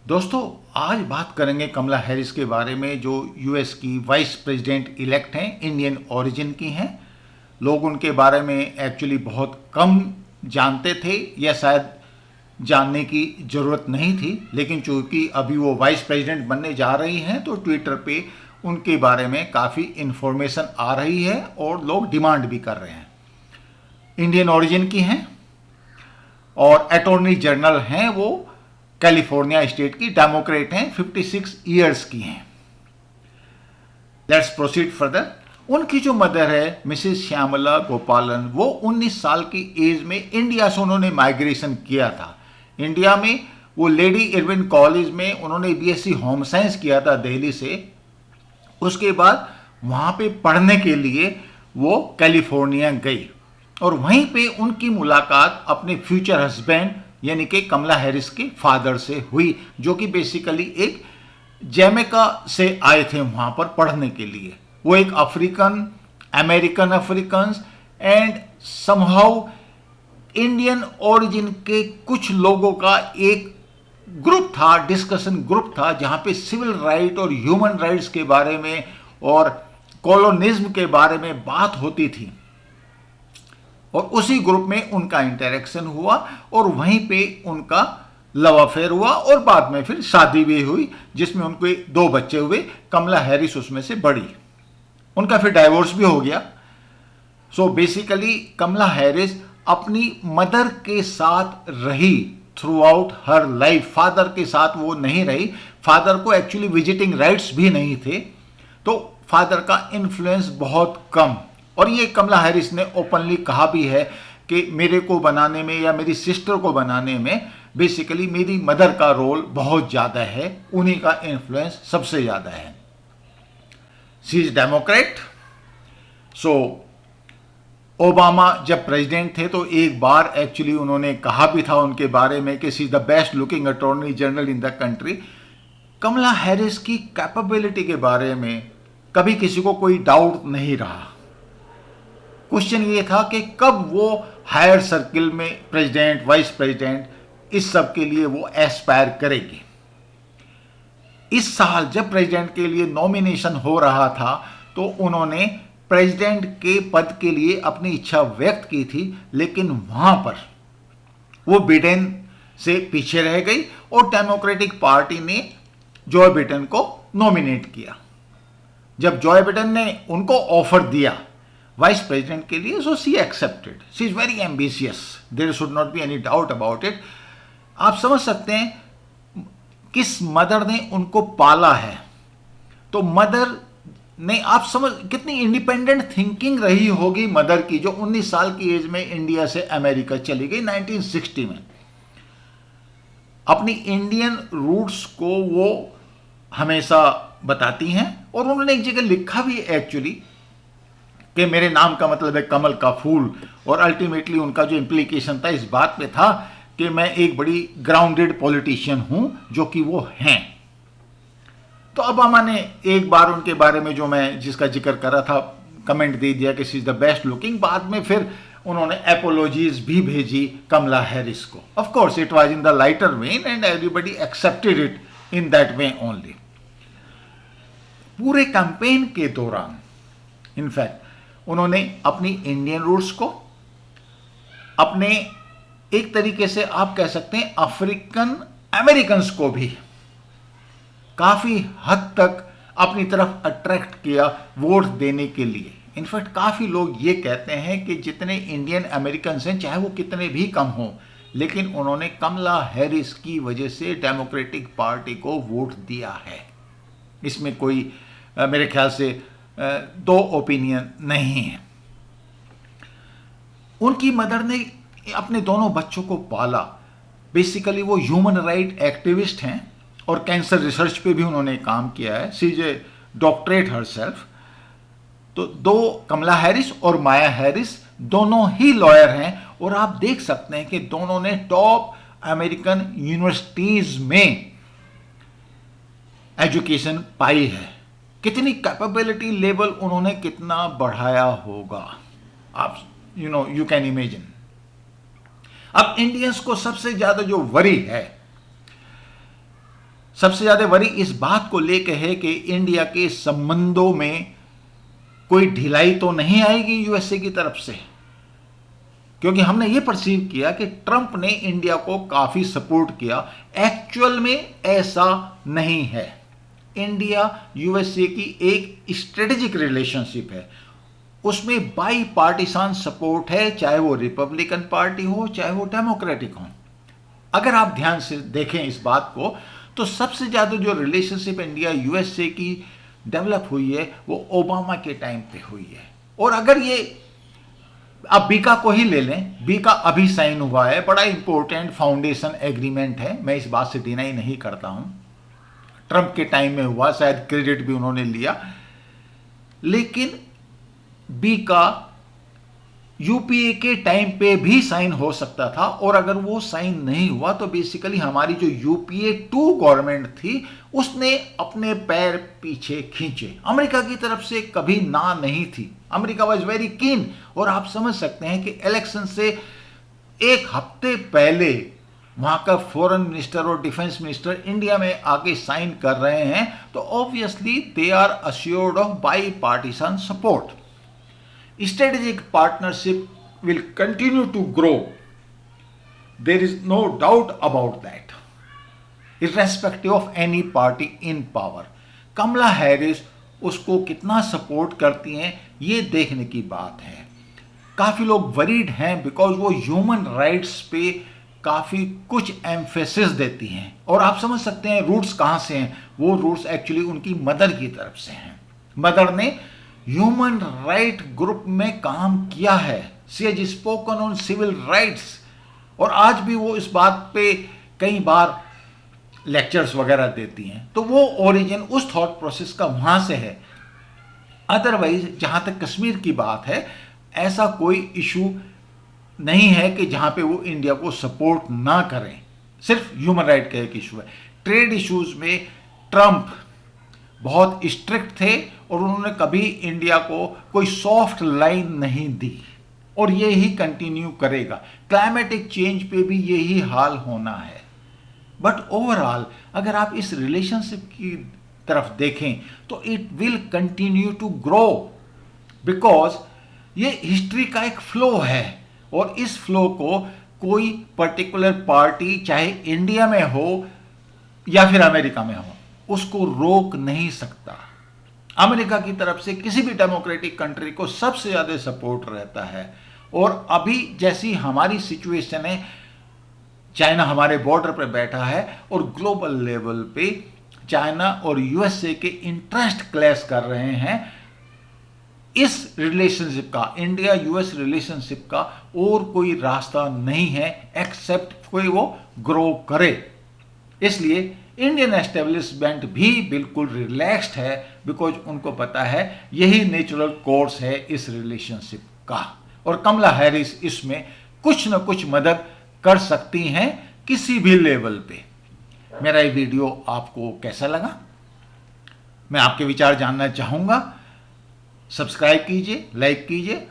दोस्तों, आज बात करेंगे कमला हैरिस के बारे में, जो यूएस की वाइस प्रेसिडेंट इलेक्ट हैं, इंडियन ओरिजिन की हैं। लोग उनके बारे में एक्चुअली बहुत कम जानते थे या शायद जानने की ज़रूरत नहीं थी, लेकिन चूंकि अभी वो वाइस प्रेसिडेंट बनने जा रही हैं तो ट्विटर पे उनके बारे में काफ़ी इन्फॉर्मेशन आ रही है और लोग डिमांड भी कर रहे हैं। इंडियन ओरिजिन की हैं और अटॉर्नी जनरल हैं, वो कैलिफोर्निया स्टेट की, डेमोक्रेट हैं, 56 ईयर्स की हैं। Let's proceed further. उनकी जो मदर है मिसेस श्यामला गोपालन, वो 19 साल की एज में इंडिया से उन्होंने माइग्रेशन किया था। इंडिया में वो लेडी इरविन कॉलेज में उन्होंने बीएससी होम साइंस किया था दिल्ली से। उसके बाद वहाँ पे पढ़ने के लिए वो कैलिफोर्निया गई और वहीं पे उनकी मुलाकात अपने फ्यूचर हस्बैंड यानी कि कमला हैरिस के फादर से हुई, जो कि बेसिकली एक जैमेका से आए थे वहाँ पर पढ़ने के लिए। वो एक African, American Africans and somehow Indian origin के कुछ लोगों का एक ग्रुप था, डिस्कशन ग्रुप था, जहाँ पे सिविल राइट और ह्यूमन राइट्स के बारे में और कॉलोनिज्म के बारे में बात होती थी। और उसी ग्रुप में उनका इंटरेक्शन हुआ और वहीं पे उनका लव अफेयर हुआ और बाद में फिर शादी भी हुई, जिसमें उनको 2 बच्चे हुए। कमला हैरिस उसमें से बड़ी। उनका फिर डाइवोर्स भी हो गया। सो बेसिकली कमला हैरिस अपनी मदर के साथ रही थ्रू आउट हर लाइफ। फादर के साथ वो नहीं रही। फादर को एक्चुअली विजिटिंग राइट्स भी नहीं थे, तो फादर का इन्फ्लुएंस बहुत कम। और ये कमला हैरिस ने ओपनली कहा भी है कि मेरे को बनाने में या मेरी सिस्टर को बनाने में बेसिकली मेरी मदर का रोल बहुत ज़्यादा है, उन्हीं का इन्फ्लुएंस सबसे ज़्यादा है। She is Democrat. So Obama जब प्रेसिडेंट थे तो एक बार एक्चुअली उन्होंने कहा भी था उनके बारे में कि she is the best looking attorney general in the country. Kamala Harris की कैपेबिलिटी के बारे में कभी किसी को कोई डाउट नहीं रहा। क्वेश्चन ये था कि कब वो हायर सर्किल में प्रेसिडेंट, वाइस प्रेसिडेंट, इस सब के लिए वो एस्पायर करेगी। इस साल जब प्रेसिडेंट के लिए नॉमिनेशन हो रहा था तो उन्होंने प्रेसिडेंट के पद के लिए अपनी इच्छा व्यक्त की थी, लेकिन वहां पर वो बिडेन से पीछे रह गई और डेमोक्रेटिक पार्टी ने जॉय बिडेन को नॉमिनेट किया। जब जॉय बिडेन ने उनको ऑफर दिया वाइस प्रेसिडेंट के लिए, so she accepted. She is very ambitious, there should not be any doubt about it. आप समझ सकते हैं किस मदर ने उनको पाला है। तो मदर ने, आप समझ कितनी इंडिपेंडेंट थिंकिंग रही होगी मदर की, जो 19 साल की एज में इंडिया से अमेरिका चली गई 1960 में। अपनी इंडियन रूट्स को वो हमेशा बताती हैं और उन्होंने एक जगह लिखा भी एक्चुअली कि मेरे नाम का मतलब है कमल का फूल। और अल्टीमेटली उनका जो इम्प्लीकेशन था इस बात पे था कि मैं एक बड़ी ग्राउंडेड पॉलिटिशियन हूं, जो कि वो हैं। तो ओबामा ने एक बार उनके बारे में, जो मैं जिसका जिक्र कर रहा था, कमेंट दे दिया कि she is the best looking. बाद में फिर उन्होंने एपोलॉजीज भी भेजी कमला हैरिस को। Of course it was in the lighter when and everybody accepted it in that way only. पूरे कैंपेन के दौरान इनफैक्ट उन्होंने अपनी इंडियन रूट्स को, अपने एक तरीके से आप कह सकते हैं अफ्रीकन अमेरिकन्स को भी काफी हद तक अपनी तरफ अट्रैक्ट किया वोट देने के लिए। इनफैक्ट काफी लोग ये कहते हैं कि जितने इंडियन अमेरिकन्स हैं, चाहे वो कितने भी कम हों, लेकिन उन्होंने कमला हैरिस की वजह से डेमोक्रेटिक पार्टी को वोट दिया है। इसमें कोई मेरे ख्याल से 2 ओपिनियन नहीं है। उनकी मदर ने अपने दोनों बच्चों को पाला। बेसिकली वो ह्यूमन राइट एक्टिविस्ट हैं और कैंसर रिसर्च पे भी उन्होंने काम किया है। She is a doctorate herself. तो 2 कमला हैरिस और माया हैरिस दोनों ही लॉयर हैं और आप देख सकते हैं कि दोनों ने टॉप अमेरिकन यूनिवर्सिटीज में एजुकेशन पाई है। कितनी कैपेबिलिटी लेवल उन्होंने कितना बढ़ाया होगा, आप यू कैन इमेजिन। अब इंडियंस को सबसे ज्यादा जो वरी है सबसे ज़्यादा वरी इस बात को लेकर है कि इंडिया के संबंधों में कोई ढिलाई तो नहीं आएगी यूएसए की तरफ से, क्योंकि हमने ये परसीव किया कि ट्रंप ने इंडिया को काफ़ी सपोर्ट किया। एक्चुअल में ऐसा नहीं है। इंडिया यूएसए की एक स्ट्रेटेजिक रिलेशनशिप है, उसमें बाई पार्टीसान सपोर्ट है, चाहे वो रिपब्लिकन पार्टी हो चाहे वो डेमोक्रेटिक हो। अगर आप ध्यान से देखें इस बात को तो सबसे ज़्यादा जो रिलेशनशिप इंडिया यूएसए की डेवलप हुई है वो ओबामा के टाइम पे हुई है। और अगर ये आप बीका को ही ले लें, बीका अभी साइन हुआ है, बड़ा इंपॉर्टेंट फाउंडेशन एग्रीमेंट है, मैं इस बात से डिनाई नहीं करता हूं, ट्रंप के टाइम में हुआ, शायद क्रेडिट भी उन्होंने लिया, लेकिन बीका यूपीए के टाइम पे भी साइन हो सकता था। और अगर वो साइन नहीं हुआ तो बेसिकली हमारी जो यूपीए 2 गवर्नमेंट थी उसने अपने पैर पीछे खींचे। अमेरिका की तरफ से कभी ना नहीं थी, अमेरिका वाज वेरी कीन। और आप समझ सकते हैं कि इलेक्शन से एक हफ्ते पहले वहां का फॉरेन मिनिस्टर और डिफेंस मिनिस्टर इंडिया में आके साइन कर रहे हैं, तो obviously they are assured of bipartisan support. Strategic partnership will continue to grow. There is no doubt about that, irrespective of any party in power. Kamala Harris उसको कितना support करती हैं ये देखने की बात है। काफ़ी लोग वरीड हैं बिकॉज वो ह्यूमन राइट्स पे काफ़ी कुछ एम्फेसिस देती हैं। और आप समझ सकते हैं रूट्स कहाँ से हैं, वो रूट्स एक्चुअली उनकी मदर की तरफ से हैं। मदर ने ह्यूमन राइट ग्रुप में काम किया है, she has spoken on civil rights, और आज भी वो इस बात पे कई बार लेक्चर्स वगैरह देती हैं। तो वो ओरिजिन उस थॉट प्रोसेस का वहाँ से है। अदरवाइज जहाँ तक कश्मीर की बात है, ऐसा कोई इशू नहीं है कि जहाँ पे वो इंडिया को सपोर्ट ना करें, सिर्फ ह्यूमन राइट का एक इशू है। ट्रेड इश्यूज में ट्रंप बहुत स्ट्रिक्ट थे और उन्होंने कभी इंडिया को कोई सॉफ्ट लाइन नहीं दी, और ये ही कंटिन्यू करेगा। क्लाइमेटिक चेंज पे भी यही हाल होना है। बट ओवरऑल अगर आप इस रिलेशनशिप की तरफ देखें तो it will continue to grow, because ये हिस्ट्री का एक फ्लो है, और इस फ्लो को कोई पर्टिकुलर पार्टी चाहे इंडिया में हो या फिर अमेरिका में हो उसको रोक नहीं सकता। अमेरिका की तरफ से किसी भी डेमोक्रेटिक कंट्री को सबसे ज़्यादा सपोर्ट रहता है, और अभी जैसी हमारी सिचुएशन है, चाइना हमारे बॉर्डर पर बैठा है और ग्लोबल लेवल पे चाइना और यूएसए के इंटरेस्ट क्लैश कर रहे हैं। इस रिलेशनशिप का, इंडिया यूएस रिलेशनशिप का और कोई रास्ता नहीं है एक्सेप्ट कोई वो ग्रो करे। इसलिए इंडियन एस्टेब्लिशमेंट भी बिल्कुल रिलैक्स्ड है, बिकॉज उनको पता है यही नेचुरल कोर्स है इस रिलेशनशिप का, और कमला हैरिस इसमें कुछ न कुछ मदद कर सकती हैं किसी भी लेवल पे। मेरा ये वीडियो आपको कैसा लगा, मैं आपके विचार जानना चाहूँगा। सब्सक्राइब कीजिए, लाइक कीजिए